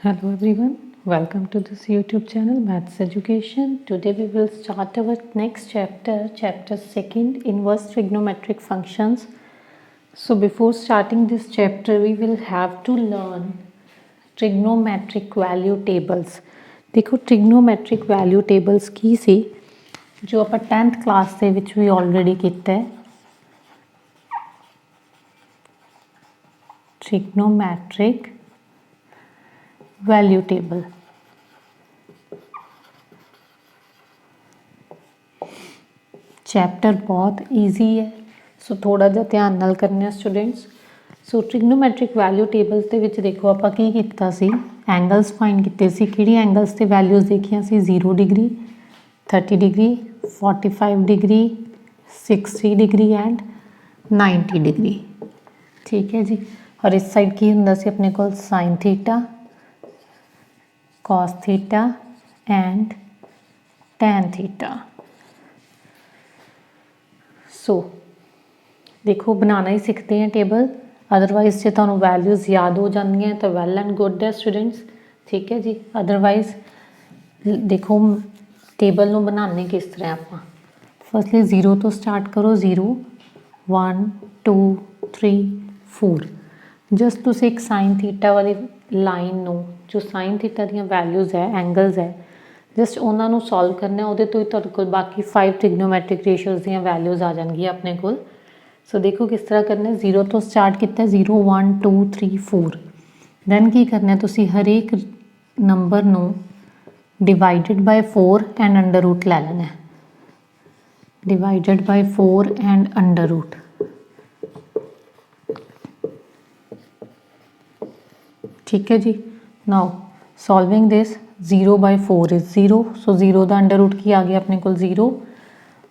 Hello everyone, welcome to this YouTube channel Maths Education. Today we will start our next chapter, chapter 2nd, Inverse Trigonometric Functions. So before starting this chapter we will have to learn trigonometric value tables. देखो trigonometric value tables की सी जो ਆਪਾਂ 10th class ਦੇ ਵਿੱਚ ਵੀ already ਕੀਤਾ ਹੈ trigonometric value table. Chapter बहुत easy है, सो थोड़ा जिहा ध्यान नाल करने students. So trigonometric value tables दे विच देखो आपां की कीता सी, एंगल्स फाइंड कीते सी। किहड़ी एंगल्स ते वैल्यूज़ देखियां सी? 0 degree, 30 degree, 45 degree, 60 degree and 90 degree. ठीक है जी। और इस साइड की हुंदा सी अपने कोल साइन थीटा, cos theta and tan theta। So देखो बनाना ही सीखते हैं टेबल, अदरवाइज जो तुहानूं वैल्यूज़ याद हो जांदियां तो वैल एंड गुड है स्टूडेंट्स। ठीक है जी। अदरवाइज देखो टेबल नूं बनाने किस तरह आपां फर्स्टली 0 तो स्टार्ट करो। 0 1 2 3 4। जस्ट तुसीं एक साइन थीटा वाली लाइन नूं जो साइन थीटा दी वैल्यूज़ है, एंगल्स है, जस्ट उन्होंने सॉल्व करना। वो तो ही तुहाडे कोल बाकी 5 ट्रिग्नोमैट्रिक रेशियोज़ दी वैल्यूज़ आ जाएंगी अपने कोल। सो देखो किस तरह करना है। 0 तो स्टार्ट किया, 0 1 2 3 4। दैन की करना, तुसीं हर एक नंबर नूं divided by 4 and under root लै लेना है। Divided by 4 and under root. ठीक है जी। Now solving this, 0 by 4 is 0, so 0 का अंडर रूट की आ गया अपने को 0,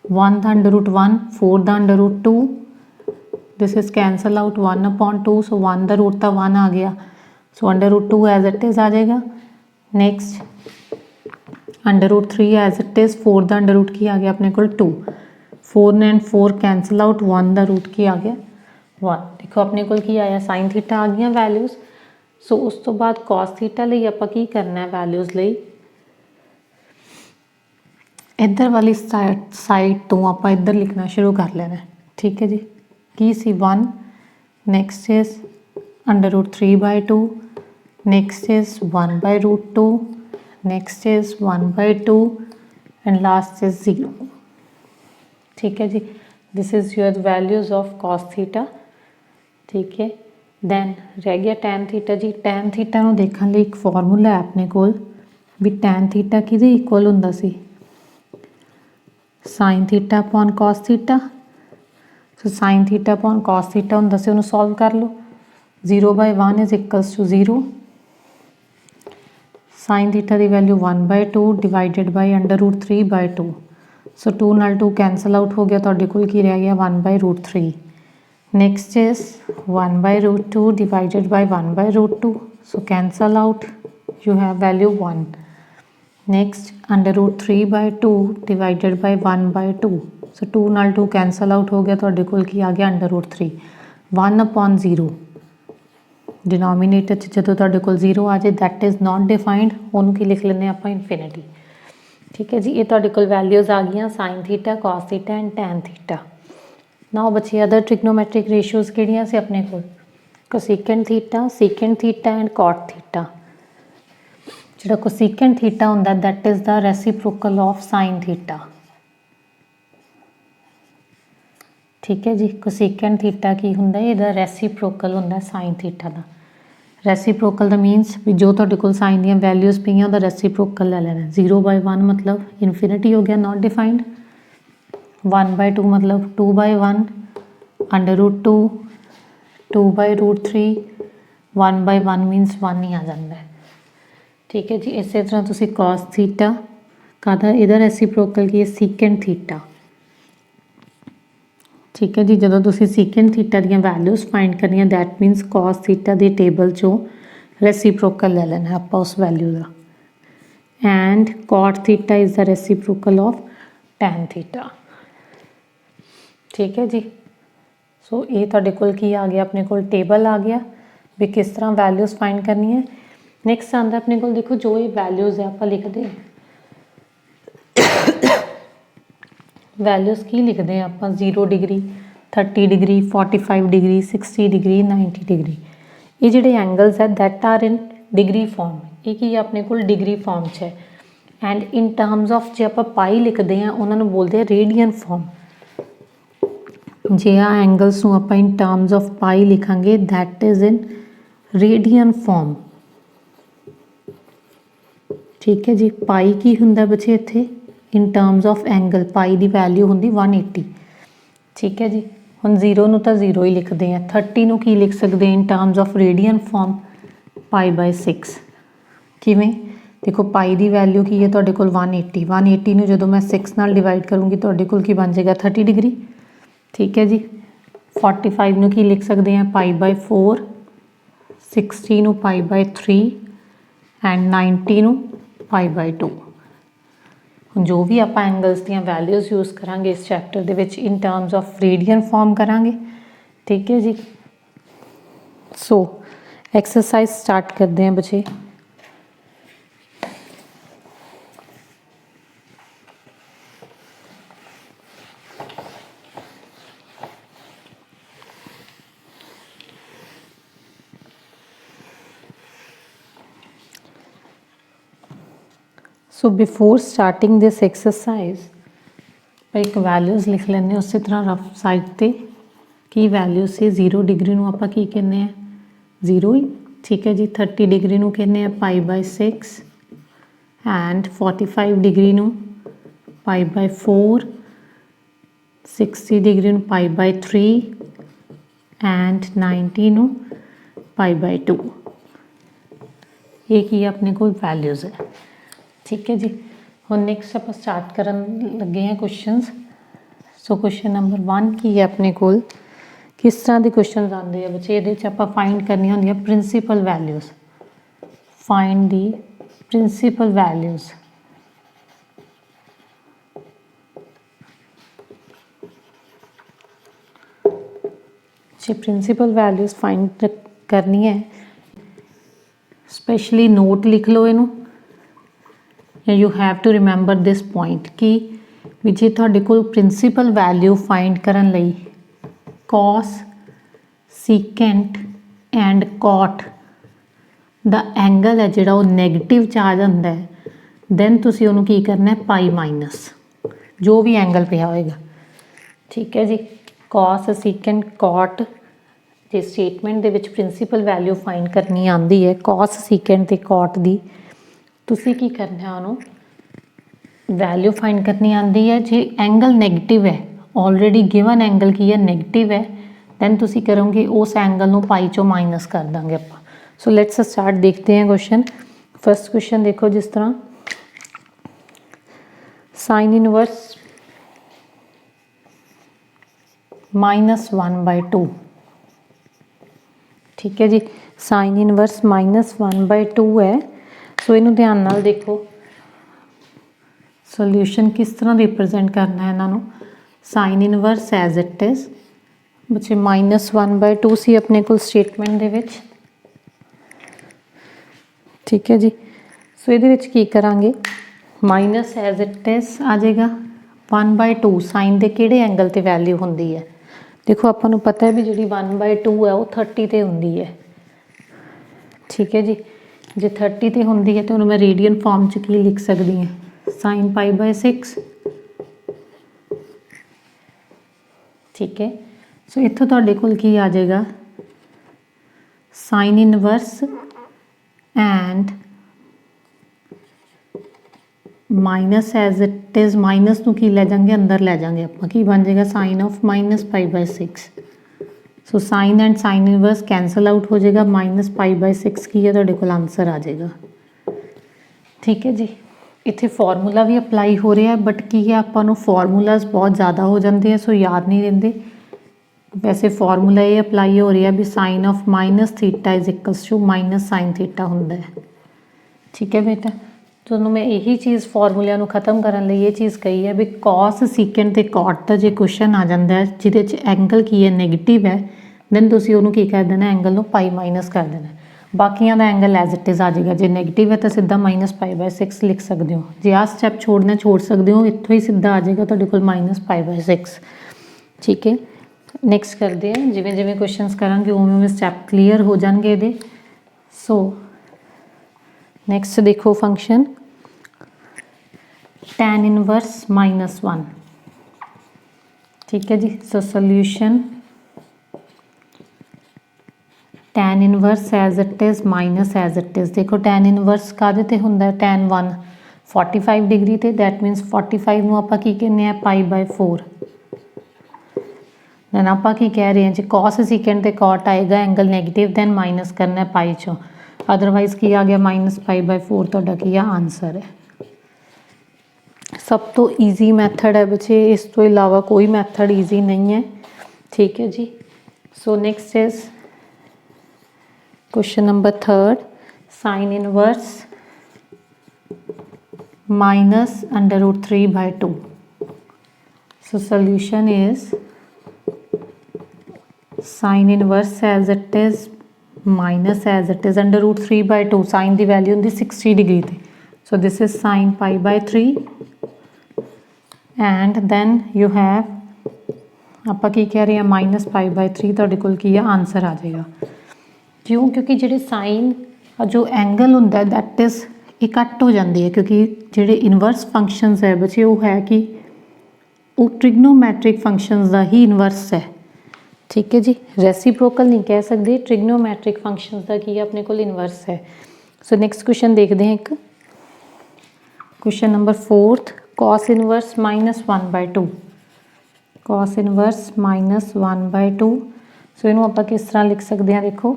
1 का अंडर रूट 1, 4 का under root 2, this is cancel out 1 upon 2, so 1 का रूट तो 1 आ गया, so under root 2 as it is आ जाएगा। Next under root 3 as it is, 4 का अंडर रूट की आ गया अपने को 2, 4 एंड 4 कैंसल आउट, 1 का रूट की आ गया 1। देखो अपने को की आया, साइन थीटा आ गई वैल्यूज़। सो उस तो बाद कॉस थीटा लिए आपां की करना है वैल्यूज़ लिए इधर वाली साइड तो आप इधर लिखना शुरू कर लेना है। ठीक है जी। की सी 1, next is under root 3 by 2, next is 1 by root 2, next is 1 by 2 and last is 0। ठीक है जी। This is your values of cos theta. ठीक है। दैन रह गया टैन थीटा जी। टैन थीटा नूं देखण लई एक फॉर्मूला है अपने कोल भी टैन थीटा किहदे इक्वल हुंदा सी? Sine theta upon cos theta. So sine theta upon cos theta हुंदा सी, उहनूं सॉल्व कर लो। 0 by 1 is equals to 0, sine theta की value 1 by 2 divided by under root 3 by 2, so 2 नाल 2 कैंसल आउट हो गया, तुहाडे कोल की रह गया 1 by root 3। Next is 1 by root 2 divided by 1 by root 2, so cancel out, you have value 1. Next under root 3 by 2 divided by 1 by 2, so 2 नाल 2 cancel out हो गया, तुहाडे कोल की आ गया अंडर रूट 3। 1 upon 0 डिनोमीनेटर जो तुहाडे कोल 0 आ जाए दैट इज़ नॉट डिफाइंड, उन्होंने की लिख लेने आपां इनफिनिटी। ठीक है जी। ये तुहाडे कोल वैल्यूज़ आ गई sine theta, cos theta and tan theta. Now बच्चे अदर ट्रिग्नोमैट्रिक रेशियोज़ किहड़ियां सी अपने कोल? Cosecant theta and cot theta. जिहड़ा कोसेकेंट थीटा हुंदा that is the reciprocal of sine theta. ठीक है जी। कोसेकेंट थीटा की हुंदा, इहदा रेसिप्रोकल हुंदा साइन थीटा दा। रेसिप्रोकल दा मीनस भी जो तुहाडे कोल साइन दी वैल्यूज़ पईयां उहदा रेसिप्रोकल ले लेना। 0 बाय 1 मतलब इनफिनिटी हो गया, नॉट डिफाइंड। 1 बाय 2 मतलब 2 by 1, under root 2, 2 by root 3, 1 by 1 minus 1 ही आ जाता है। ठीक है जी। इस तरह तुसी कॉस थीटा का इधर रेसिप्रोकल की सीकेंट थीटा। ठीक है जी। जो तुसी सीकेंट थीटा दी वैल्यूज़ फाइंड करनी दैट मीनस कॉस थीटा की टेबल चो रेसिप्रोकल ले लेना आप उस वैल्यू का। And cot theta is the reciprocal of tan theta. ठीक है जी। सो ये तुहाडे कोल की आ गया, अपने कोल टेबल आ गया भी किस तरह वैल्यूज़ फाइंड करनी है। ਨੈਕਸਟ ਆਉਂਦਾ ਆਪਣੇ ਕੋਲ, ਦੇਖੋ ਜੋ ਇਹ ਵੈਲਿਊਜ਼ ਹੈ ਆਪਾਂ ਲਿਖਦੇ ਹਾਂ, ਵੈਲਿਊਜ਼ ਕੀ ਲਿਖਦੇ ਹਾਂ ਆਪਾਂ, 0 degree, 30 degree, 45 degree, 60 degree, 90 degree. ਇਹ ਜਿਹੜੇ ਐਂਗਲਸ ਹੈ that are in degree form, ਇਹ ਕੀ ਆਪਣੇ ਕੋਲ ਡਿਗਰੀ ਫਾਰਮ 'ਚ ਹੈ। ਐਂਡ ਇਨ ਟਰਮਸ ਆਫ ਜੇ ਆਪਾਂ ਪਾਈ ਲਿਖਦੇ ਹਾਂ ਉਹਨਾਂ ਨੂੰ ਬੋਲਦੇ ਆ ਰੇਡੀਅਨ ਫਾਰਮ। ਜੇ ਆ ਐਂਗਲਸ ਨੂੰ ਆਪਾਂ ਇਨ ਟਰਮਸ ਆਫ ਪਾਈ ਲਿਖਾਂਗੇ that is in radian farm. ਠੀਕ ਹੈ ਜੀ, ਪਾਈ ਕੀ ਹੁੰਦਾ ਬੱਚੇ ਇੱਥੇ, ਇਨ terms of angle Bhai the value ਹੁੰਦੀ 180। ਠੀਕ ਹੈ ਜੀ, ਹੁਣ 0 ਨੂੰ ਤਾਂ 0 ਹੀ ਲਿਖਦੇ ਹਾਂ, 30 ਨੂੰ ਕੀ ਲਿਖ ਸਕਦੇ ਹਾਂ ਇਨ ਟਰਮਸ ਆਫ ਰੇਡੀਅਨ ਫਾਰਮ, π/6। ਕਿਵੇਂ, ਦੇਖੋ ਪਾਈ ਦੀ ਵੈਲਿਊ ਕੀ ਹੈ ਤੁਹਾਡੇ ਕੋਲ 180, 180 ਨੂੰ ਜਦੋਂ ਮੈਂ 6 ਨਾਲ ਡਿਵਾਈਡ ਕਰੂੰਗੀ ਤੁਹਾਡੇ ਕੋਲ ਕੀ ਬਣ ਜਾਏਗਾ 30 ਡਿਗਰੀ। ਠੀਕ ਹੈ ਜੀ, 45 ਨੂੰ ਕੀ ਲਿਖ ਸਕਦੇ ਹਾਂ π/4, 60 ਨੂੰ π/3 ਐਂਡ 90 ਨੂੰ π/2। ਹੁਣ ਜੋ ਵੀ ਆਪਾਂ ਐਂਗਲਸ ਦੀਆਂ ਵੈਲਿਊਜ਼ ਯੂਜ਼ ਕਰਾਂਗੇ ਇਸ ਚੈਪਟਰ ਦੇ ਵਿੱਚ ਇਨ ਟਰਮਸ ਆਫ ਰੇਡੀਅਨ ਫਾਰਮ ਕਰਾਂਗੇ। ਠੀਕ ਹੈ ਜੀ, ਸੋ ਐਕਸਰਸਾਈਜ਼ ਸਟਾਰਟ ਕਰਦੇ ਹਾਂ ਬੱਚੇ। So before starting this exercise एक वैल्यूज़ लिख लेने, उस तरह रफ साइड पे की वैल्यू से 0 डिग्री ਨੂੰ ਆਪਾਂ ਕੀ ਕਹਿੰਦੇ ਆ 0 ਹੀ। ਠੀਕ ਹੈ ਜੀ, 30 डिग्री ਨੂੰ ਕਹਿੰਦੇ ਆ π/6 ਐਂਡ 45 डिग्री ਨੂੰ π/4, 60 डिग्री ਨੂੰ π/3 ਐਂਡ 90 ਨੂੰ π/2। ਇਹ ਕੀ ਆਪਣੇ ਕੋਲ ਵੈਲਿਊਜ਼ ਹੈ। ठीक है जी, हम नैक्सट आप स्टार्ट करन लगे हैं क्वेश्चनस। सो क्वेश्चन नंबर 1 की है अपने कोल, किस तरह के क्वेश्चन आते हैं बच्चे, ये आप फाइंड करनी होंगी principal values. Find the principal values. जी प्रिंसीपल वैल्यूज़ फाइंड करनी है, स्पेशली नोट लिख लो इनू। You have to remember this point कि भी जे तुहाडे कोल प्रिंसीपल वैल्यू फाइंड करन लई कॉस, सीकेंट एंड कॉट दा एंगल है जिहड़ा वो नैगेटिव च आ जांदा है, दैन तुसीं उहनूं की करना है π- जो भी एंगल पिया होएगा। ठीक है जी, कॉस, सीकेंट, कॉट जे स्टेटमेंट दे विच प्रिंसीपल वैल्यू फाइंड करनी आंदी है कॉस, सीकेंट ते कॉट दी, तुसी की करना है उन्होंने वैल्यू फाइंड करनी आती है। जे एंगल नैगेटिव है, ऑलरेडी गिवन एंगल की है नैगेटिव है, दैन तुसी करोगे उस एंगल नूं पाई चों माइनस कर देंगे आप। सो लेट्स स्टार्ट, देखते हैं क्वेश्चन। फर्स्ट क्वेश्चन देखो, जिस तरह साइन इनवर्स -1/2। ठीक है जी, साइन इनवर्स -1/2 है। सो इनू ध्यान नाल देखो, सोल्यूशन किस तरह रिप्रजेंट करना है इन्हों। Sine inverse as it is बच्चे -1/2 सी अपने को स्टेटमेंट दे विच। ठीक है जी, सो ये की करांगे माइनस एज इट इज़ आ जाएगा 1/2 साइन के किहड़े एंगल ते वैल्यू होंदी है। देखो आपां नूं पता है भी जी 1/2 है वो 30 ते होंदी है। ठीक है जी, जे 30 ते होंदी है तो उन्होंने मैं रेडियन फॉर्म च की लिख सकती हैं, साइन π/6। ठीक है, सो इत्थों तुहाडे कोल की आ जाएगा sine inverse and minus as it is, minus नूं की लै जाएंगे अंदर लै जाएंगे आपां, की बन जाएगा sine of -π/6। So sine and sine inverse cancel out हो जाएगा, -π/6 की है तुहाडे कोल आंसर आ जाएगा। ठीक है जी, इत्थे फॉर्मूला भी अपलाई हो रहा है, बट की है आपां नूं फॉर्मूलाज बहुत ज़्यादा हो जाते हैं, सो याद नहीं रहते। वैसे फॉर्मूला ये अपलाई हो रहा है भी साइन ऑफ -θ इज - sin θ होंदा है। ठीक है बेटा, तो मैं यही चीज़ फॉर्मूलिਆਂ ਨੂੰ खत्म करने लिए ये चीज़ कही है भी कॉस, सीकेंट ते कॉट का जो क्वेश्चन आ जाता है जिहदे च एंगल की है नैगेटिव है, दैन तुसीं उहनूं की कर देना एंगल नूं π- कर देना। ਬਾਕੀਆਂ ਦਾ ਐਂਗਲ ਐਜ਼ ਇਟ ਇਜ਼ ਆ ਜਾਏਗਾ। ਜੇ ਨੈਗੇਟਿਵ ਹੈ ਤਾਂ ਸਿੱਧਾ -π/6 ਲਿਖ ਸਕਦੇ ਹੋ। ਜੇ ਆਹ ਸਟੈਪ ਛੋੜਨਾ ਛੋੜ ਸਕਦੇ ਹੋ, ਇੱਥੋਂ ਹੀ ਸਿੱਧਾ ਆ ਜਾਏਗਾ ਤੁਹਾਡੇ ਕੋਲ -π/6। ਠੀਕ ਹੈ, ਨੈਕਸਟ ਕਰਦੇ ਹਾਂ। ਜਿਵੇਂ ਜਿਵੇਂ ਕੁਐਸਚਨਸ ਕਰਾਂਗੇ ਉਵੇਂ ਉਵੇਂ ਸਟੈਪ ਕਲੀਅਰ ਹੋ ਜਾਣਗੇ ਇਹਦੇ। ਸੋ ਨੈਕਸਟ ਦੇਖੋ ਫੰਕਸ਼ਨ tan ਇਨਵਰਸ -1। ठीक है जी। So solution tan inverse as it is minus as it is. देखो tan इनवर्स काहदे ते हुंदा है, tan 1 45 डिग्री ते, दैट मीनस 45 नूं आपां की कहने आ π/4। दैन आपां की कह रहे हैं जी कॉस सीकेंड ते कॉट आएगा, एंगल नैगेटिव, दैन माइनस करना है पाई चों, अदरवाइज की आ गया -π/4 तुहाडा की आ आंसर है। सब तो ईजी मैथड है बच्चे, इस तो इलावा कोई मैथड ईजी नहीं है। ठीक है जी। So next is question number 3, sine inverse -√3/2। So solution is sine inverse as it is minus as it is √3/2। Sine की वैल्यू होंगी 60 डिग्री ते, so this is sine π/3 and then you have आप कह रहे हैं -π/3 तुहाडे कोल की है आंसर आ जाएगा। क्यों? क्योंकि जिहड़े साइन जो एंगल हुंदा दैट इज़ ये कट हो जाते हैं, क्योंकि जिहड़े इनवर्स फंक्शनस है बच्चे वो है कि वो ट्रिग्नोमैट्रिक फंक्शनस का ही इनवर्स है। ठीक है जी, रेसिप्रोकल नहीं कह सकते, ट्रिग्नोमैट्रिक फंक्शनस का की अपने को इनवर्स है। सो नेक्स्ट क्वेश्चन देखते हैं। एक question number 4, cos inverse -1/2। cos inverse -1/2। So इनू आप किस तरह लिख सकते हैं, देखो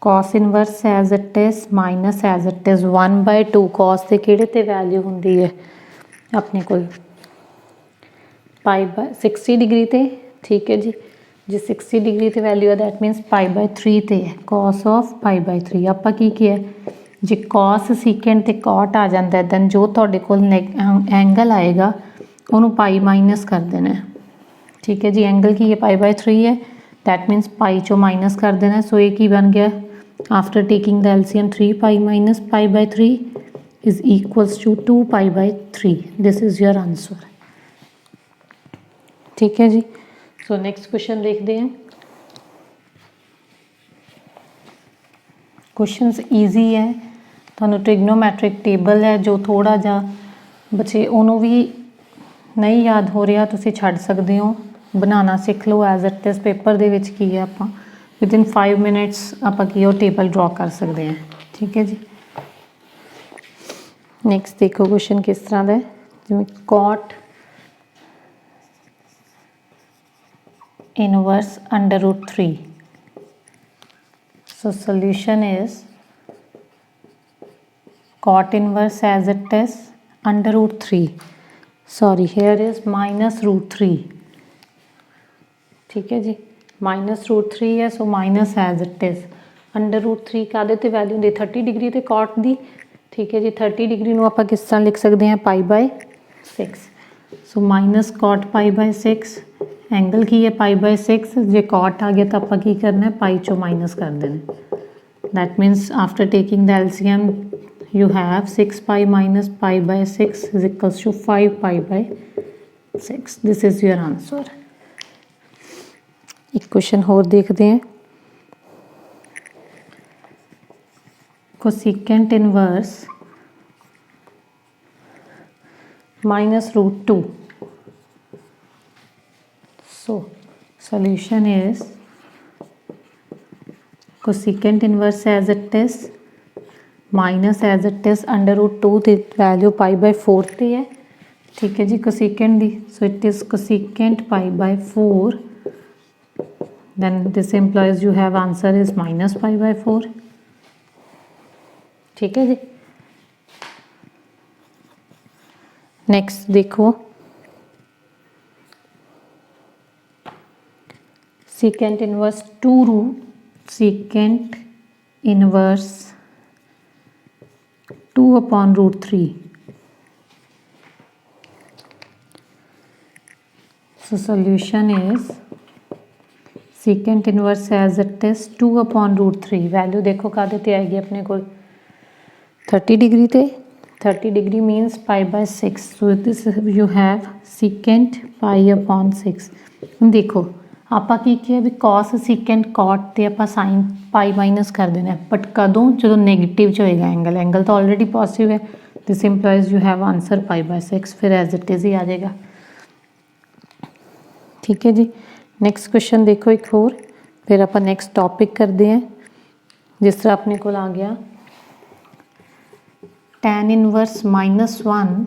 cos inverse as it is minus as it is 1/2। cos के किहड़े ते वैल्यू होंदी है अपने को π/60 डिग्री ते। ठीक है जी, जो 60 डिग्री ते वैल्यू है दैट मीनस π/3 ते है, cos ऑफ π/3। आप की है जे कॉस सीकेंड ते कॉट आ जाता है दैन जो तुहाडे कोल एंगल आएगा उन्होंने पाई माइनस कर देना है। ठीक है जी, एंगल की है π/3 है, दैट मीनस पाई चो माइनस कर देना। सो ये की बन गया after taking the LCM 3π minus π/3 is equals to 2π/3। This is your answer. ठीक है जी। सो नेक्स्ट क्वेश्चन देखते हैं। क्वेश्चंस ईजी है, तुहानूं ट्रिग्नोमैट्रिक टेबल है जो थोड़ा जा बच्चे उन्होंने भी नहीं याद हो रहा, तुसीं छड्ड सकते हो, बनाना सीख लो एज इट इज़। पेपर दे विच की है आपां विदिन 5 मिनट्स आपां की वो टेबल ड्रॉ कर सकते हैं। ठीक है जी। नैक्सट देखो क्वेश्चन किस तरह का है, जिवें cot inverse √3। So solution is cot inverse as it is √3, sorry here is -√3। ठीक है जी, -√3 है, so minus as it is √3 काहदे ते वैल्यू होंदी 30 डिग्री ते कॉट दी। ठीक है जी, 30 डिग्री नूं आपां किस तरह लिख सकते हैं π/6। सो माइनस कॉट π/6, एंगल की है π/6, जे कॉट आ गया तो आपां की करना है पाई चो माइनस कर देना। That मीनस after taking the LCM you have 6π minus π/6 is equals to 5π/6। this is your answer। एक क्वेश्चन होर देखते हैं। Cosecant inverse -√2। so solution is cosecant inverse as it is minus as it is √2 की value π/4 ते है। ठीक है जी, कोसिकेंट दी, so it is cosecant π/4, then this implies you have answer is -π/4। ठीक है जी। नेक्स्ट देखो secant inverse 2 secant inverse 2/√3। so solution is secant inverse as it is 2/√3 value देखो काहदे ते आएगी अपने को 30 डिग्री ते 30 degree means π/6 so this you have secant π/6 देखो ਆਪਾਂ ਕੀ ਕਿਹਾ ਵੀ cos ਸੀਕੈਂਟ cot ਤੇ ਆਪਾਂ sin ਪਾਈ ਮਾਈਨਸ ਕਰ ਦੇਣਾ ਬਟ ਕਦੋਂ ਜਦੋਂ ਨੈਗੇਟਿਵ ਚ ਹੋਏਗਾ ਐਂਗਲ ਤਾਂ ਆਲਰੇਡੀ ਪੋਜ਼ਿਟਿਵ ਹੈ this implies you have answer π/6 फिर एज इट इज़ ही आ जाएगा ठीक है जी। नैक्सट क्वेश्चन देखो एक होर फिर आप नैक्सट टॉपिक करते हैं जिस तरह अपने को आ गया tan inverse -1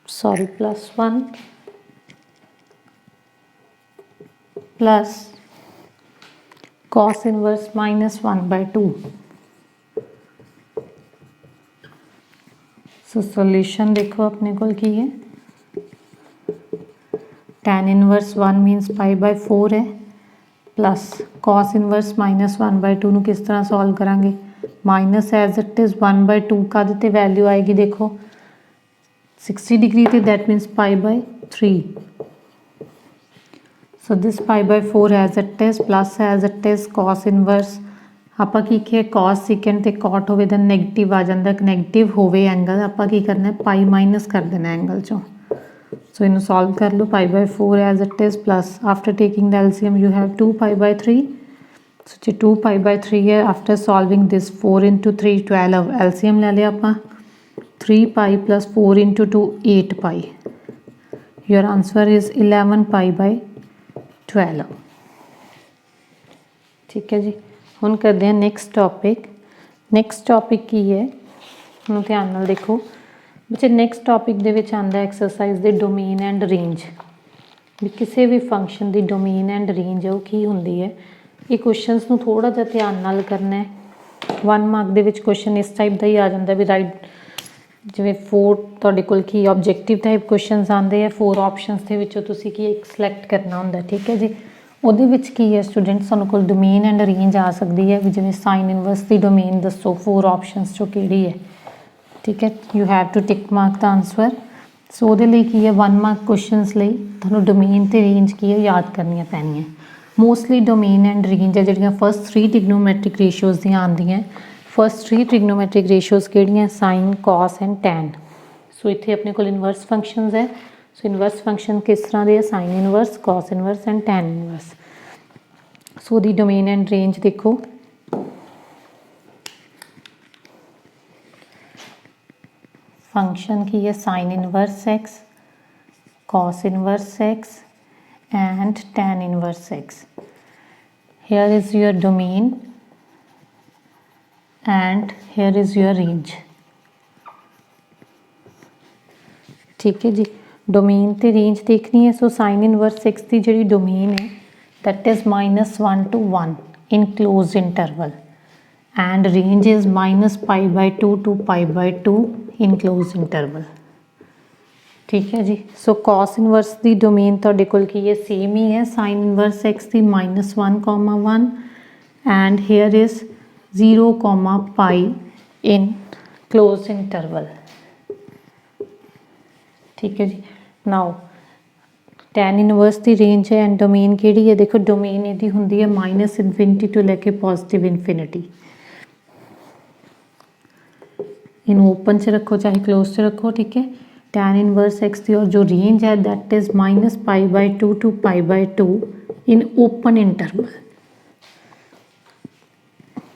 sorry +1 plus cos inverse -1/2 so solution देखो अपने को की है tan इनवर्स 1 मीनस π/4 है प्लस cos इनवर्स -1/2 ਨੂੰ किस तरह सॉल्व करांगे माइनस एज इट इज़ 1/2 का देते वैल्यू आएगी देखो 60 डिग्री ते that means π/3 so this π/4 as it is plus as it is cos inverse ਆਪਾਂ ਕੀ ਕਿਹਾ cos ਸੀਕੈਂਟ ਤੇ cot ਹੋਵੇ ਤਾਂ ਨੈਗੇਟਿਵ ਆ ਜਾਂਦਾ ਨੈਗੇਟਿਵ ਹੋਵੇ ਐਂਗਲ ਆਪਾਂ ਕੀ ਕਰਨਾ ਪਾਈ ਮਾਈਨਸ ਕਰ ਦੇਣਾ ਐਂਗਲ ਚੋਂ ਸੋ ਇਹਨੂੰ ਸੋਲਵ ਕਰ ਲਓ π/4 as it is plus after taking the LCM you have 2π/3 so ਜੇ 2π/3 ਹੈ ਆਫਟਰ ਸੋਲਵਿੰਗ ਦਿਸ 4 × 3 12 ਐਲਸੀਐਮ ਲੈ ਲਿਆ ਆਪਾਂ 3π + 4 × 2 8π योर आंसर इज 11π/12 ठीक है जी। ਹੁਣ ਕਰਦੇ ਹਾਂ ਨੈਕਸਟ ਟੌਪਿਕ ਕੀ ਹੈ ਹੁਣ ਧਿਆਨ ਨਾਲ ਦੇਖੋ ਬੱਚੇ ਨੈਕਸਟ ਟੌਪਿਕ ਦੇ ਵਿੱਚ ਆਉਂਦਾ ਐਕਸਰਸਾਈਜ਼ ਦੇ ਡੋਮੇਨ ਐਂਡ ਰੇਂਜ ਵੀ ਕਿਸੇ ਵੀ function the domain and range ਉਹ ਕੀ ਹੁੰਦੀ ਹੈ ਇਹ ਕੁਐਸਚਨਸ ਨੂੰ ਥੋੜਾ ਜਿਹਾ ਧਿਆਨ ਨਾਲ ਕਰਨਾ ਹੈ 1 ਮਾਰਕ ਦੇ ਵਿੱਚ ਕੁਐਸਚਨ ਇਸ ਟਾਈਪ ਦਾ ਹੀ ਆ ਜਾਂਦਾ ਵੀ ਰਾਈਟ ਜਿਵੇਂ 4 ਤੁਹਾਡੇ ਕੋਲ ਕੀ ਆਬਜੈਕਟਿਵ ਟਾਈਪ ਕੁਐਸਚਨਸ ਆਉਂਦੇ ਆ 4 ਆਪਸ਼ਨਸ ਦੇ ਵਿੱਚੋਂ ਤੁਸੀਂ ਕੀ ਇੱਕ ਸਿਲੈਕਟ ਕਰਨਾ ਹੁੰਦਾ ਠੀਕ ਹੈ ਜੀ। ਉਹਦੇ ਵਿੱਚ ਕੀ ਹੈ ਸਟੂਡੈਂਟਸ ਸਾਨੂੰ ਕੋਲ ਡੋਮੇਨ ਐਂਡ ਰੇਂਜ ਆ ਸਕਦੀ ਹੈ ਵੀ ਜਿਵੇਂ ਸਾਈਨ ਇਨਵਰਸ ਦੀ ਡੋਮੇਨ ਦੱਸੋ 4 ਆਪਸ਼ਨਸ ਚੋਂ ਕਿਹੜੀ ਹੈ ਠੀਕ ਹੈ you have to tick mark ਦਾ ਆਨਸਰ ਸੋ ਉਹਦੇ ਲਈ ਕੀ ਹੈ 1 ਮਾਰਕ ਕੁਐਸਚਨਸ ਲਈ ਤੁਹਾਨੂੰ ਡੋਮੇਨ ਤੇ ਰੇਂਜ ਕੀ ਹੈ ਯਾਦ ਕਰਨੀਆਂ ਪੈਣੀਆਂ ਮੋਸਟਲੀ ਡੋਮੇਨ ਐਂਡ ਰੇਂਜ ਹੈ ਜਿਹੜੀਆਂ ਫਸਟ 3 ਟ੍ਰਿਗਨੋਮੈਟ੍ਰਿਕ ਰੇਸ਼ੀਓਜ਼ ਦੀਆਂ ਆਉਂਦੀਆਂ ਫਸਟ 3 ਟ੍ਰਿਗਨੋਮੈਟ੍ਰਿਕ ਰੇਸ਼ੀਓਜ਼ ਕਿਹੜੀਆਂ ਸਾਈਨ cos ਐਂਡ tan ਸੋ ਇੱਥੇ ਆਪਣੇ ਕੋਲ ਇਨਵਰਸ ਫੰਕਸ਼ਨਸ ਹੈ ਸੋ ਇਨਵਰਸ ਫੰਕਸ਼ਨ ਕਿਸ ਤਰ੍ਹਾਂ ਦੇ ਹੈ sine inverse cos inverse and tan inverse so ਦੀ ਡੋਮੇਨ ਐਂਡ ਰੇਂਜ ਦੇਖੋ फंक्शन की है sine inverse x cos inverse x and tan inverse x here is your domain and here is your range ठीक है जी। Domain ते range देखनी है so sine inverse x की जी डोमेन है that is -1 to 1 in closed interval and range is -π/2 to π/2 in closed interval ठीक है जी। सो cos इनवर्स की डोमेन तुहाडे कोल की है सेम ही है साइन इनवर्स x की -1, and here is 0, π in closed interval ठीक है जी। नाउ tan इनवर्स की रेंज है एंड डोमेन केड़ी है देखो डोमेन इहदी हुंदी है -∞ to लेके +∞ इनू ओपन च रखो चाहे क्लोज च रखो ठीक है tan इनवर्स x की और जो रेंज है that is -π/2 to π/2 in open interval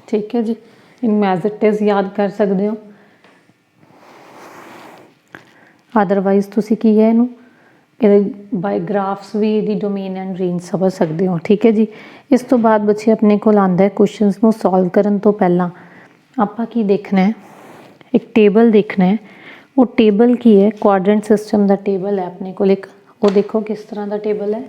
ठीक है जी। इन एज इट इज याद कर सकते हो अदरवाइज तुसी की है इनू बाय ग्राफ्स भी यदि डोमेन एंड रेंज समझ सकते हो ठीक है जी। इस तो बाद बच्चे अपने को आंदा है क्वेश्चंस नू सॉल्व करन तो पहला आपां की देखना है एक टेबल देखना है वो टेबल की है क्वाड्रेंट सिस्टम का टेबल है अपने को एक वो देखो किस तरह का टेबल है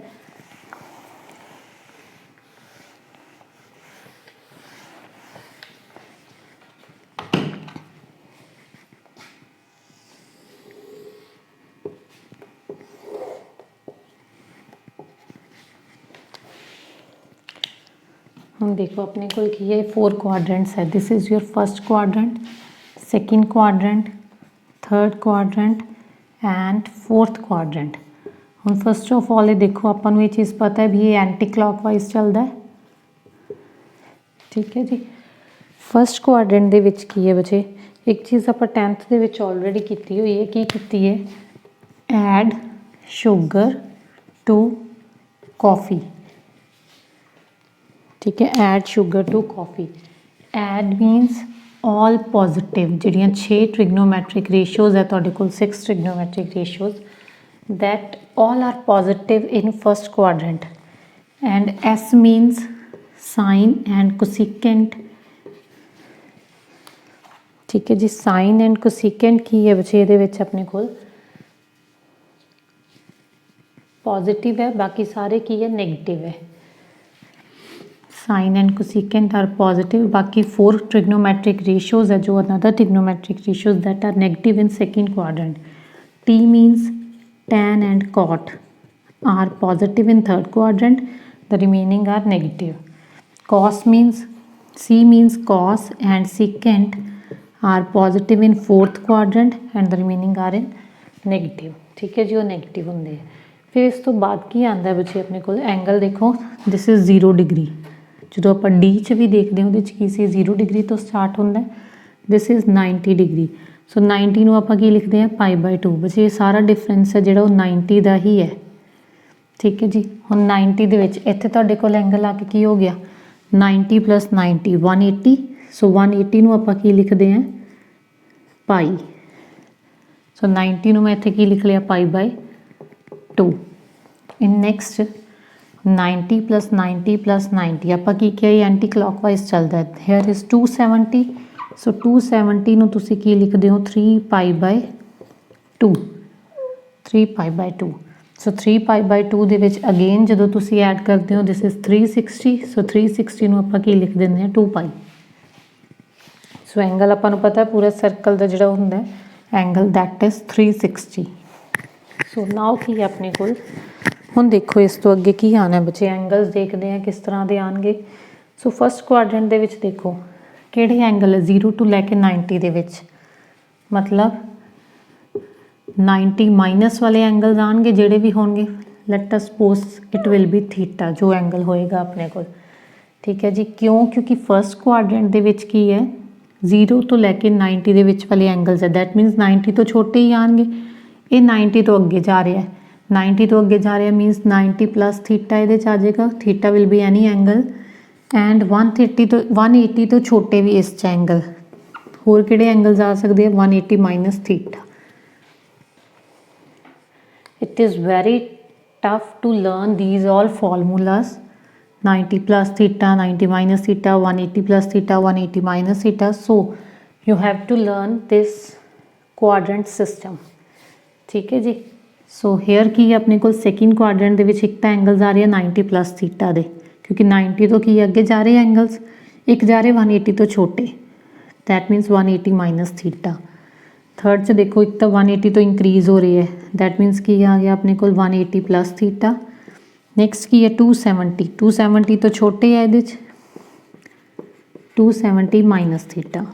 हम देखो अपने को की है 4 क्वाड्रेंट्स है this is your first quadrant second quadrant third quadrant and fourth quadrant ਹੁਣ फस्ट ऑफ ऑल ये देखो ਆਪਾਂ ਨੂੰ ਇਹ ਚੀਜ਼ ਪਤਾ ਹੈ ਵੀ ਇਹ एंटी क्लॉकवाइज ਚੱਲਦਾ ਹੈ। ठीक है जी, फस्ट क्वाड्रेंट ਦੇ ਵਿੱਚ ਕੀ ਹੈ ਬੱਚੇ, ਇੱਕ ਚੀਜ਼ ਆਪਾਂ 10th ਦੇ ਵਿੱਚ ਆਲਰੇਡੀ ਕੀਤੀ ਹੋਈ ਹੈ। ਕੀ ਕੀਤੀ ਹੈ? Add sugar to coffee. ठीक है, add sugar to coffee. Add means all positive ਜਿਹੜੀਆਂ 6 ट्रिग्नोमैट्रिक रेशियोज है ਤੁਹਾਡੇ ਕੋਲ 6 trigonometric ratios that all are positive in first quadrant and S means sine and cosecant। ठीक है जी, साइन एंड कोसिकेंट की है बच्चे ਇਹਦੇ ਵਿੱਚ ਆਪਣੇ ਕੋਲ पॉजिटिव है, बाकी सारे की है नेगेटिव है। Sine and cosecant are positive, बाकी 4 ट्रिग्नोमेट्रिक रेशियोज है जो another trigonometric ratios that are negative in second quadrant. T means tan and cot are positive in third quadrant, the remaining are negative। cos means C means cos and secant are positive in fourth quadrant and the remaining are in negative। ठीक है जी, वो negative होंगे। फिर इस तो बाद की आंदा बच्चे अपने को एंगल देखो, दिस इज़ 0 डिग्री। जो आप डी च भी देखते हैं वो की 0 डिग्री तो स्टार्ट होंगे। This is 90 degree. सो 90 ਨੂੰ ਆਪਾਂ ਕੀ ਲਿਖਦੇ ਹਾਂ π/2। बच्चे ये सारा डिफरेंस है ਜਿਹੜਾ ਉਹ 90 ਦਾ ਹੀ ਹੈ। ठीक है जी, ਹੁਣ 90 ਦੇ ਵਿੱਚ ਇੱਥੇ ਤੁਹਾਡੇ ਕੋਲ ਐਂਗਲ ਆ ਕੇ ਕੀ ਹੋ ਗਿਆ 90 + 90 180। ਸੋ 180 ਨੂੰ ਆਪਾਂ ਕੀ ਲਿਖਦੇ ਹਾਂ ਪਾਈ। ਸੋ 90 ਨੂੰ ਮੈਂ ਇੱਥੇ ਕੀ ਲਿਖ ਲਿਆ π/2। in next 90 + 90 + 90 ਆਪਾਂ ਕੀ ਕਿਹਾ ਇਹ ਐਂਟੀ ਕਲॉकवाइज ਚੱਲਦਾ ਹੈ। here is 270। ਸੋ 270 ਨੂੰ ਤੁਸੀਂ ਕੀ ਲਿਖਦੇ ਹੋ 3π/2। 3π/2। ਸੋ 3π/2 ਦੇ ਵਿੱਚ ਅਗੇਨ ਜਦੋਂ ਤੁਸੀਂ ਐਡ ਕਰਦੇ ਹੋ ਦਿਸ ਇਜ਼ 360। ਸੋ 360 ਨੂੰ ਆਪਾਂ ਕੀ ਲਿਖ ਦਿੰਦੇ ਹਾਂ 2π। ਸੋ ਐਂਗਲ ਆਪਾਂ ਨੂੰ ਪਤਾ ਪੂਰਾ ਸਰਕਲ ਦਾ ਜਿਹੜਾ ਹੁੰਦਾ ਐਂਗਲ ਦੈਟ ਇਜ਼ 360। ਸੋ ਨਾਓ ਕੀ ਹੈ ਆਪਣੇ ਕੋਲ ਹੁਣ ਦੇਖੋ ਇਸ ਤੋਂ ਅੱਗੇ ਕੀ ਆਉਣਾ ਬੱਚੇ, ਐਂਗਲਸ ਦੇਖਦੇ ਆ ਕਿਸ ਤਰ੍ਹਾਂ ਦੇ ਆਉਣਗੇ। ਸੋ ਫਸਟ ਕੁਆਡਰੈਂਟ ਦੇ ਵਿੱਚ ਦੇਖੋ ਕਿਹੜੇ ਐਂਗਲ ਹੈ 0 ਤੋਂ ਲੈ ਕੇ 90 ਦੇ ਵਿੱਚ, ਮਤਲਬ 90 ਮਾਈਨਸ ਵਾਲੇ ਐਂਗਲਸ ਆਉਣਗੇ ਜਿਹੜੇ ਵੀ ਹੋਣਗੇ। Let us suppose it will be theta ਜੋ ਐਂਗਲ ਹੋਏਗਾ ਆਪਣੇ ਕੋਲ। ਠੀਕ ਹੈ ਜੀ, ਕਿਉਂ? ਕਿਉਂਕਿ ਫਸਟ ਕੁਆਡਰੈਂਟ ਦੇ ਵਿੱਚ ਕੀ ਹੈ 0 ਤੋਂ ਲੈ ਕੇ 90 ਦੇ ਵਿੱਚ ਵਾਲੇ ਐਂਗਲਸ ਹੈ। ਦੈਟ ਮੀਨਸ 90 ਤੋਂ ਛੋਟੇ ਹੀ ਆਉਣਗੇ। ਇਹ 90 ਤੋਂ ਅੱਗੇ ਜਾ ਰਿਹਾ ਹੈ, 90 ਤੋਂ ਅੱਗੇ ਜਾ ਰਿਹਾ ਮੀਨਸ 90 + ਥੀਟਾ ਇਹਦੇ 'ਚ ਆ ਜਾਏਗਾ। Theta will be any angle and 130 ਤੋਂ 180 ਤੋਂ ਛੋਟੇ ਵੀ ਇਸ 'ਚ ਐਂਗਲ। ਹੋਰ ਕਿਹੜੇ ਐਂਗਲਸ ਆ ਸਕਦੇ ਆ 180 - theta. It is very tough to learn these all formulas 90 + theta 90 - theta 180 + theta 180 - theta. So you have to learn this quadrant system। ठीक है जी, ਸੋ ਹੇਅਰ ਕੀ ਹੈ ਆਪਣੇ ਕੋਲ ਸੈਕਿੰਡ ਕੁਆਡਰੈਂਟ ਦੇ ਵਿੱਚ ਇੱਕ ਤਾਂ ਐਂਗਲਸ ਆ ਰਹੀ ਹੈ 90 + ਥੀਟਾ ਦੇ, ਕਿਉਂਕਿ 90 ਤੋਂ ਕੀ ਅੱਗੇ ਜਾ ਰਹੇ ਐਂਗਲਸ, ਇੱਕ ਜਾ ਰਹੇ 180 ਤੋਂ ਛੋਟੇ ਦੈਟ ਮੀਨਸ 180 - ਥੀਟਾ। ਥਰਡ 'ਚ ਦੇਖੋ ਇੱਕ ਤਾਂ 180 ਤੋਂ ਇੰਕਰੀਜ਼ ਹੋ ਰਹੀ ਹੈ ਦੈਟ ਮੀਨਸ ਕੀ ਆ ਗਿਆ ਆਪਣੇ ਕੋਲ 180 + ਥੀਟਾ। ਨੈਕਸਟ ਕੀ ਹੈ 270 270 ਤੋਂ ਛੋਟੇ ਹੈ ਇਹਦੇ 'ਚ 270 - theta.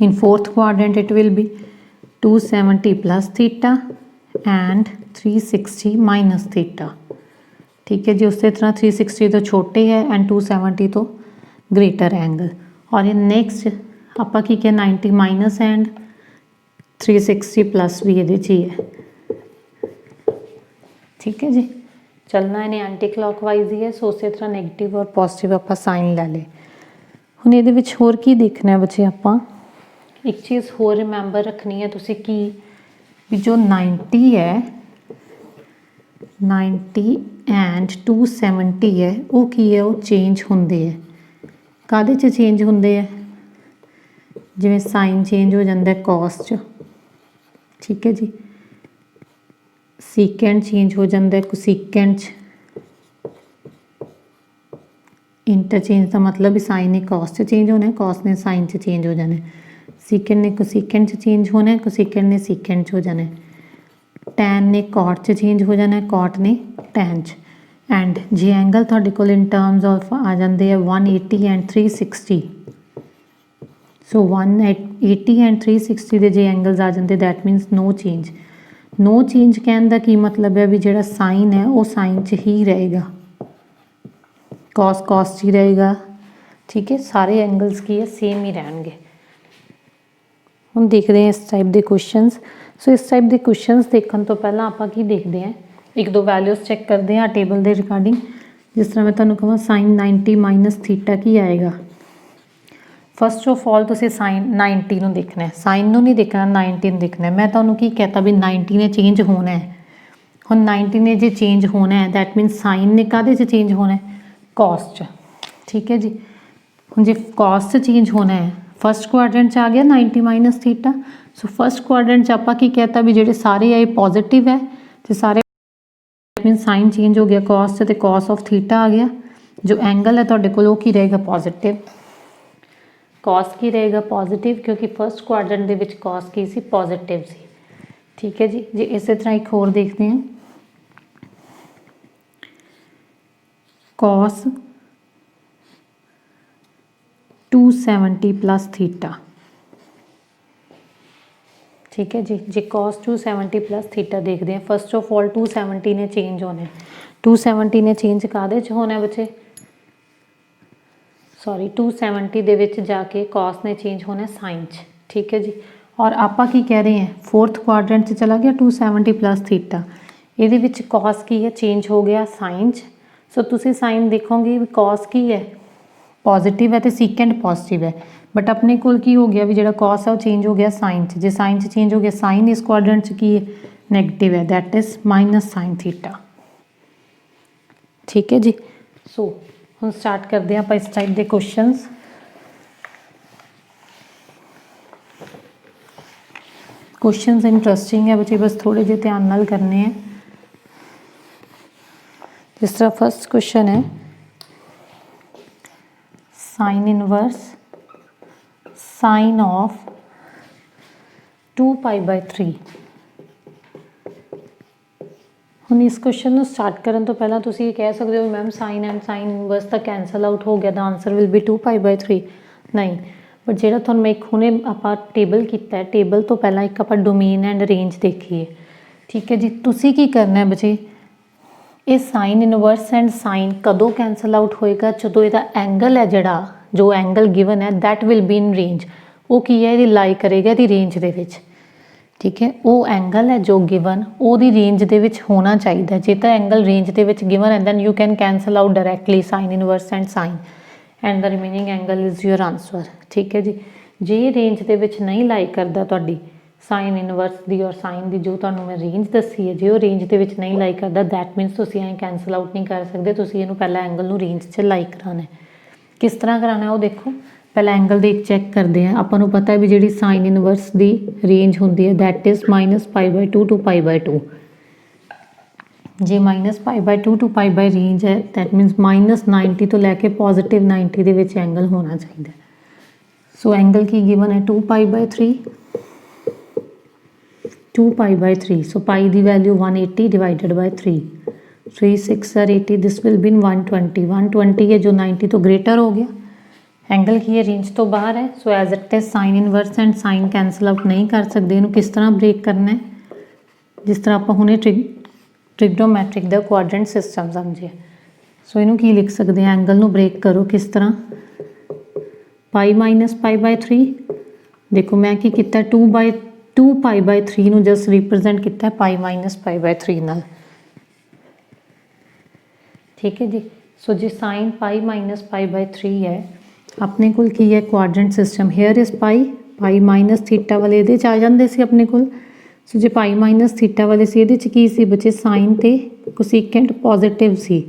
In fourth quadrant it will be 270 + theta and 360 - theta. ठीक है जी, उसी तरह 360 तो छोटे है एंड 270 तो ग्रेटर एंगल। और ये नेक्स्ट आप की क्या 90 माइनस एंड 360 प्लस भी ये है। ठीक है जी, चलना इन्हें एंटी क्लॉकवाइज ही है। सो उस तरह नैगेटिव और पॉजिटिव आप साइन लै ले। हुण ये होर की देखना है बच्चे, आप एक चीज़ होर रिमैंबर रखनी है तुसी की भी जो 90 है 90 एंड 270 है वो की है वो चेंज होंदे है। काहदे च चेंज होंदे है? जिवें साइन चेंज हो जाता है कॉस च। ठीक है जी, सीकेंड चेंज हो जाता है कोसीकेंड च। इंटरचेंज का मतलब भी साइन ने कॉस च चेंज होना है, कॉस ने साइन च चेंज हो जाना है, सीकेंड ने कोसीकेंड च चेंज होना है, कोसीकेंड ने सीकेंड च हो जाना है, टैन ने कॉट च चेंज हो जाना है, कॉट ने टैन च। एंड जे एंगल तुहाडे कोल इन टर्म्स ऑफ आ जाते हैं 180 एंड 360। सो 180 एंड 360 के जे एंगल्स आ जाते that means no change. No change कहने का की मतलब है भी जिहड़ा साइन है वो साइन च ही रहेगा, कॉस कॉस च ही रहेगा। ठीक है, सारे एंगल्स की है सेम ही रहणगे। हम देखते हैं इस टाइप के क्वेश्चनस। सो इस टाइप के क्वेश्चनस देखने तो पहला आप की देखते हैं, एक दो वैल्यूज़ चैक करते हैं टेबल के रिगार्डिंग। जिस तरह मैं तुहानूं कहां साइन 90 माइनस थीटा की आएगा। फस्ट ऑफ ऑल तुसीं साइन 90 नूं देखना है, साइन नूं नहीं देखना, 90 नूं देखना है। मैं तुहानूं की कहता भी 90 ने चेंज होना है। हुण 90 ने जे चेंज होना है दैट मीनस साइन ने काहदे च चेंज होना है, कॉस च। ठीक है जी, हुण जे कॉस च चेंज होना है फस्ट क्वाड्रेंट च आ गया 90 minus theta. So first quadrant च आपां की कहता भी जिहड़े सारे आए पॉजिटिव है ते सारे मीन साइन चेंज हो गया कॉस च, ते कॉस ऑफ थीटा आ गया। जो एंगल है तुहाडे कोल वो की रहेगा पॉजिटिव, कॉस की रहेगा पॉजिटिव, क्योंकि फस्ट क्वाड्रेंट दे विच कॉस की सी पॉजिटिव सी। ठीक है जी, जे इस तरह एक होर देखते हैं, कॉस 270 प्लस थीटा। ठीक है जी, जे कॉस 270 प्लस थीटा देखते हैं, फस्ट ऑफ ऑल 270 ने चेंज होना है। 270 ने चेंज काहदे च होना है बच्चे, सॉरी 270 दे विच जाके कॉस ने चेंज होना है साइन च। ठीक है जी, और आपां की कह रहे हैं फोर्थ क्वाड्रेंट च चला गया 270 प्लस थीटा, ये विच कॉस की है चेंज हो गया साइन च। सो तुसीं साइन देखोगे भी कॉस की है पॉजिटिव है तो सीकेंड पॉजिटिव है, बट अपने कोल की हो गया भी जिहड़ा कॉस है वो चेंज हो गया साइन च। जे साइन च चेंज हो गया, साइन इस क्वाड्रेंट च की है नैगेटिव है, that is minus sign theta. ठीक है जी, सो हम स्टार्ट करते हैं आप इस टाइप के क्वेश्चनस। क्वेश्चनस इंटरस्टिंग है बच्चे, बस थोड़े जे ध्यान नाल करने हैं। जिस तरह फर्स्ट क्वेश्चन है, साइन इनवर्स साइन ऑफ 2π/3। हम इस क्वेश्चन को स्टार्ट करने तो पहला तुसीं ये कह सकते हो ma'am sine and sine inverse तो कैंसल आउट हो गया, द आंसर विल बी 2π/3। नहीं, बट जो तुहानूं मैं एक हुणे आपां टेबल किया है, टेबल तो पहला एक आपां डोमेन एंड रेंज देखीए। ठीक है जी, तुसीं की करना है बच्चे, ये साइन इनवर्स एंड साइन कदों कैंसल आउट होएगा, जो इसका एंगल है जिहड़ा जो एंगल गिवन है that will be in range, वो की है ये लाई करेगा इसकी रेंज दे विच। ठीक है, वो एंगल है जो गिवन ओदी रेंज दे विच होना चाहिए। जे तो एंगल रेंज दे विच गिवन है then you can cancel out directly sine inverse and sine and the remaining angle is your answer. ठीक है जी, जे रेंज दे विच नहीं लाई करदा तुहाडी साइन इनवर्स दी और साइन दी जो तुहानूं मैं रेंज दसी है, जे वो रेंज दे विच नहीं लाई करदा दैट मीनस तुसीं ऐ कैंसल आउट नहीं कर सकते, तुसीं इहनूं पहला एंगल नूं रेंज च लाई कराना है। किस तरह कराना है वो देखो, पहला एंगल दे एक चैक करते हैं। आपां नूं पता है भी जिहड़ी साइन इनवर्स दी रेंज होंदी है दैट इज़ -π/2 टू π/2। जे -π/2 टू π बाय रेंज है दैट मीनस -90 तो लैके पॉजिटिव 90 दे विच एंगल होना चाहिए। सो एंगल की गिवन है 2π/3, 2π/3। सो पाई दी value 180 divided by 3, 3 6 are 80, this will be 120। 120 है जो 90 तो ग्रेटर हो गया, एंगल की है रेंज तो बाहर है। So as it is sine inverse and sine cancel out नहीं कर सकते। इन्हूं किस तरह ब्रेक करना है, जिस तरह आप हुणे ट्रिग्नोमैट्रिक दा क्वाड्रेंट सिस्टम समझे। सो इन्हूं की लिख सकते हैं, एंगल नूं ब्रेक करो किस तरह, पाई माइनस π/3। देखो मैं की किया 2π/3 नूं जस्ट रिप्रजेंट किया पाई माइनस π/3 नाल। ठीक है जी, सो जे साइन पाई माइनस π/3 है, अपने कोल की है quadrant system, here is pi minus theta वाले ये आ जाते सी अपने कोल। सो जे पाई माइनस थीटा वाले सी ये की सी बच्चे साइन ते कोसीकेंट पॉजिटिव सी।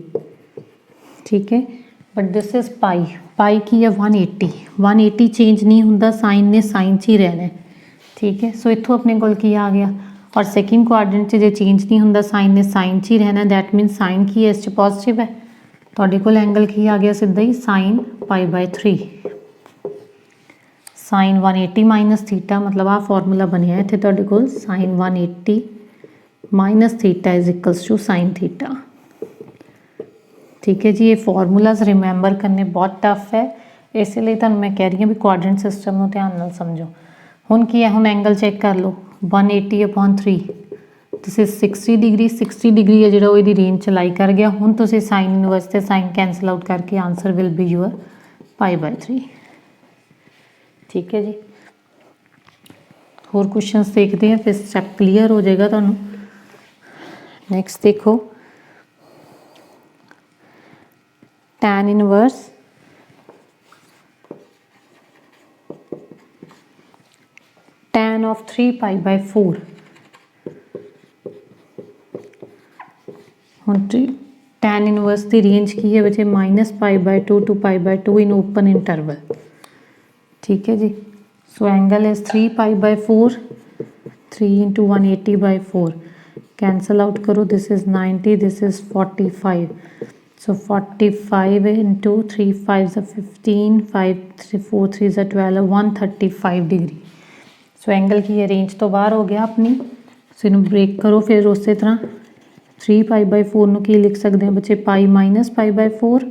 ठीक है, बट दिस इज पाई की है 180 चेंज नहीं होंदा, साइन ने साइन च ही रहना है। ठीक है, सो इत्थों अपने कोल की आ गया, और सैकेंड क्वाड्रेंट च जे चेंज नहीं होंदा साइन ने साइन च ही रहना, दैट मीन साइन की है इस पॉजिटिव है। तुहाडे कोल एंगल की आ गया सीधा ही साइन π/3, साइन 180 माइनस थीटा, मतलब आ फॉर्मूला बनया इत्थे तुहाडे कोल sine 180 minus theta is equals to sine theta. ठीक है जी, ये फॉर्मूलाज रिमैंबर करने बहुत टफ है, इसलिए तुहानूं मैं कह रही हूँ भी क्वाड्रेंट सिस्टम नूं ध्यान नाल समझो। हुण की है, हुण एंगल चेक कर लो 180/3 दिस इज 60 डिग्री 60 डिग्री है जो ये रेंज च लाई कर गया। हुण तुसीं साइन इनवर्स से साइन कैंसल आउट करके आंसर विल बी यूअर π/3। ठीक है जी, होर क्वेश्चंस देखते हैं फिर स्टैप क्लीयर हो जाएगा तुहानूं। नैक्सट देखो tan इनवर्स tan of 3π/4। हुण tan इनवर्स की रेंज की है बच्चे -π/2 to π/2 इन ओपन इंटरवल। ठीक है जी, so angle is 3π/4 3 × 180/4 cancel out करो, this is 90 this is 45। So 45 × 3 5 15 5 4 3 12 135 degree. So angle की ये रेंज तो बाहर हो गया अपनी। सो इनू ब्रेक करो फिर उस तरह 3π/4 नूं की लिख सकते हैं बच्चे π - π/4।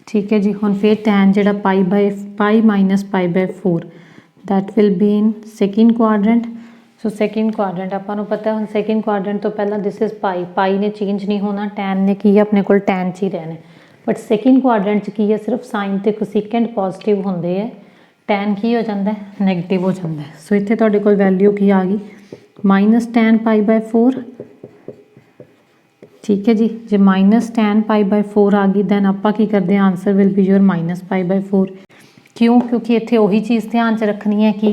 ठीक है जी, हुण फिर tan जिहड़ा π - π/4 that will be in second quadrant. So second quadrant आपां नूं पता हुण सैकेंड क्वाड्रेंट तो पहला दिस इज π ने चेंज नहीं होना, tan ने की है अपने कोल tan च ही रहना। बट सैकेंड क्वाड्रेंट च की है सिर्फ साइन ते कोसिकेंट पॉजिटिव होंदे है, tan की हो जाता है नैगेटिव हो जाता है। सो इत्थे तुहाडे कोल वैल्यू की आ गई -tan π/4। ठीक है जी, जे -tan π/4 आ गई दैन आपां की करते हैं आंसर विल बी योर -π/4। क्यों? क्योंकि इत्थे उही चीज़ ध्यान च रखनी है कि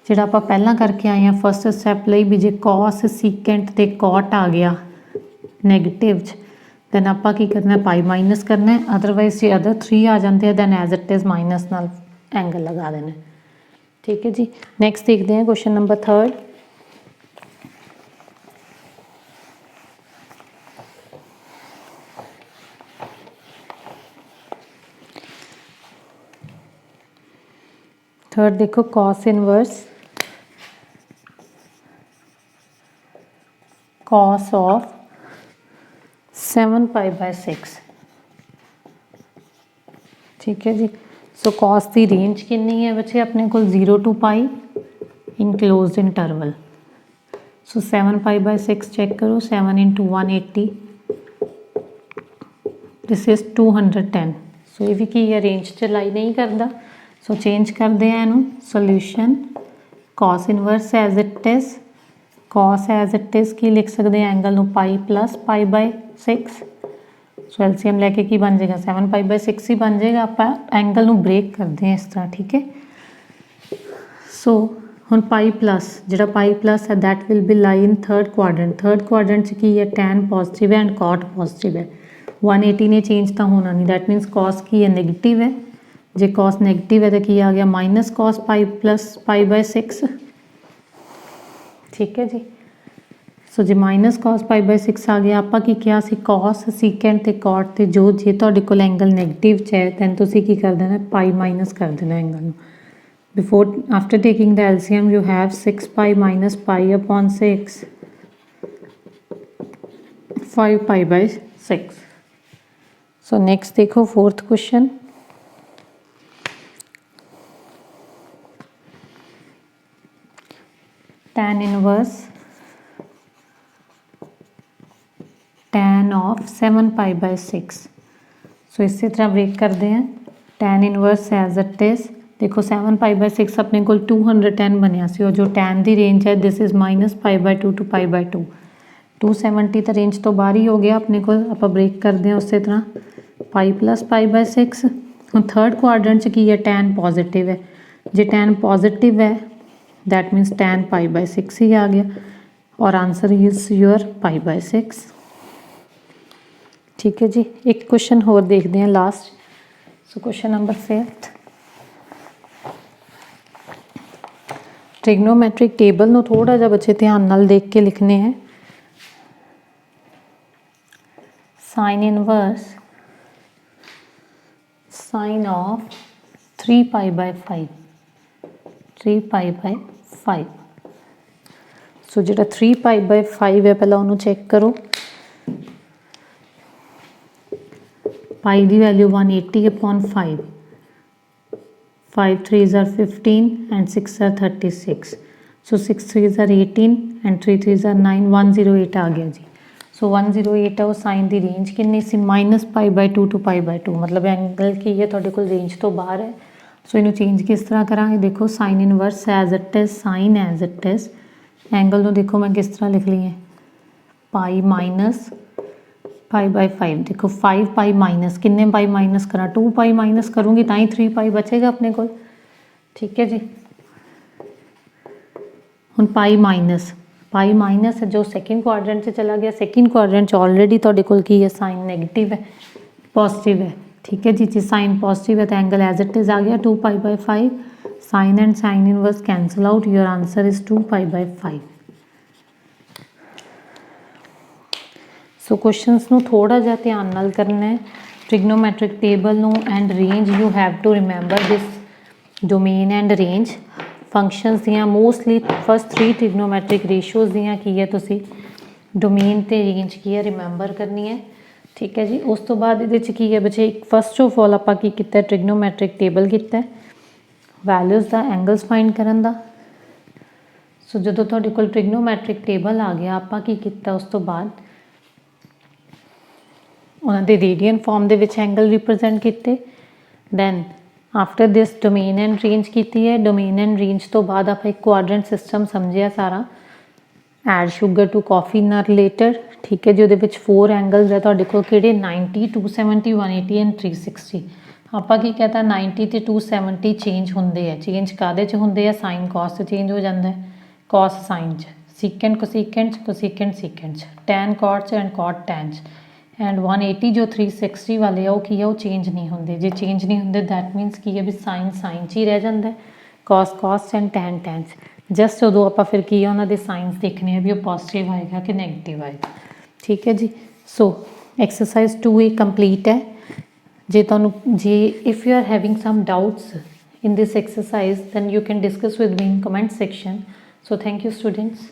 जिहड़ा आपां पहलां करके आए हैं फस्ट स्टैप लई भी जे कॉस सीकेंट ते कॉट आ गया नैगेटिव च दैन आपां की करना है पाई माइनस करना है। अदरवाइज जे अदर 3 आ जाते हैं then as it is minus नाल एंगल लगा देना। ठीक है जी, नैक्सट देखते हैं क्वेश्चन नंबर 3। थर्ड देखो कॉस इनवर्स कॉस ऑफ 7π/6। ठीक है जी, सो कॉस की रेंज कितनी है बच्चे अपने को 0 to π in close interval. So 7π/6 check करो, 7 × 180 दिस इज 210। सो ये भी की है रेंज च लाई नहीं करता। सो चेंज करते हैं इनू solution cos inverse as it is cos as it is की लिख सकते हैं एंगल नू π + π/6। सो एलसीएम लैके की बन जाएगा 7π/6 ही बन जाएगा। आप एंगल नू ब्रेक करते हैं इस तरह। ठीक है, सो हुण पाई प्लस जिहड़ा पाई प्लस है that will B lie in third quadrant. Third quadrant च की है tan पॉजिटिव है एंड कॉट पॉजिटिव है। 180 ने चेंज तो होना नहीं, दैट मीनस कॉस की है नेगेटिव है। जे कॉस नेगेटिव है तो की आ गया -cos π + π/6। ठीक है जी, सो जे -cos π/6 आ गया आपां की किया सी कॉस सीकेंट ते कॉट ते जो जे तुहाडे कोल एंगल नेगेटिव च है दैन तुसीं की कर देना π माइनस कर देना एंगल नूं। Before after taking the LCM you have 6π - π/6 5π/6। So next देखो fourth question. tan inverse tan of 7π/6। So इसी तरह ब्रेक करते हैं tan inverse as it is. देखो 7π/6 अपने को 210 बनया सी और जो tan की रेंज है दिस इज़ -π/2 to π/2। 270 तो रेंज तो बाहर ही हो गया अपने को। आप ब्रेक करते हैं उस तरह π + π/6। हम थर्ड क्वाड्रेंट की है tan पॉजिटिव है, जे tan पॉजिटिव है दैट मीनस tan π/6 ही आ गया और आंसर इज योर π/6। ठीक है जी, एक क्वेश्चन होर देखते हैं last. So question number 5th trigonometric table नूं थोड़ा जिहा बच्चे ध्यान नाल देख के लिखने हैं। Sine inverse sine of 3π/5 3π/5। So जिहड़ा 3π/5 है पहला उन्होंने चेक करो। पाई की value 180/5 5 3 are 15 and 6 are 36। So 6 3 are 18 and 3 3 are 9, 108 आ गया जी। सो 108 है वो साइन की रेंज कितनी सी -π/2 टू π/2, मतलब एंगल की है तुहाडे कोल रेंज तो बाहर है। सो इनू चेंज किस तरह करांगे, देखो sine inverse as it is, sine as it is, angle नू देखो मैं किस तरह लिख ली है, पाई माइनस π/5, देखो 5π माइनस किन्ने पाई माइनस करा, 2π माइनस करूँगी ताई 3π बचेगा अपने को, ठीक है जी। हुण पाई माइनस है जो सेकंड क्वाड्रेंट से चला गया, सेकंड क्वाड्रेंट ऑलरेडी तुहाडे कोल की है साइन नेगेटिव है, पॉजिटिव है, ठीक है जी। जी साइन पॉजिटिव है तो एंगल एज इट इज आ गया 2π/5, sine and sine inverse cancel out, your answer is 2π/5। So questions ਨੂੰ ਥੋੜਾ ਜਿਹਾ ਧਿਆਨ ਨਾਲ ਕਰਨਾ ਹੈ। ट्रिग्नोमैट्रिक टेबल ਨੂੰ and range you have to remember this domain and range functions ਦੀਆਂ मोस्टली फर्स्ट 3 ट्रिग्नोमैट्रिक रेशियोज़ ਦੀਆਂ ਕੀ ਹੈ ਤੁਸੀਂ डोमेन ਤੇ रेंज ਕੀ ਹੈ रिमेंबर करनी है, ठीक है जी। उस तो बाद ਇਹਦੇ ਚ ਕੀ ਹੈ ਬੱਚੇ, फस्ट ऑफ ऑल ਆਪਾਂ ਕੀ ਕੀਤਾ, ट्रिग्नोमैट्रिक टेबल ਕੀਤਾ वैल्यूज़ ਦਾ एंगल्स फाइंड ਕਰਨ ਦਾ। सो ਜਦੋਂ ਤੁਹਾਡੇ ਕੋਲ ट्रिग्नोमैट्रिक टेबल आ गया ਆਪਾਂ ਕੀ ਕੀਤਾ ਉਸ ਤੋਂ ਬਾਅਦ उन्होंने रेडियन फॉर्म के एंगल रिप्रजेंट किए। Then after this domain and range की है, डोमेन एंड रेंज तो बाद आप एक क्वाड्रेंट सिस्टम समझिया सारा, एड शुगर टू कॉफ़ी ना रिलेटेड, ठीक है जी। वो 4 एंगल्स है तुहाडे कोल किहड़े, 90 270 180 एंड 360। आपां की कहता 90 ते 270 चेंज होंदे है, चेंज काहदे च होंदे है, साइन कॉस से चेंज हो जाता है, कॉस साइन च, secant cosecant cosecant secant, tan cot च एंड कॉट टैन च। एंड 180 जो 360 वाले आ की है वो चेंज नहीं होंगे, जो चेंज नहीं होंगे दैट मीनस की है भी साइन साइन च ही रह जाता है, cos cos and tan tan just उदों आप फिर की है उन्होंने साइंस देखने हैं भी वो पॉजिटिव आएगा कि नैगेटिव आएगा, ठीक है जी। सो एक्सरसाइज 2A कंप्लीट है। जे तुहानू जे if you are having some doubts in this exercise then you can discuss with me in comment section. So thank you students.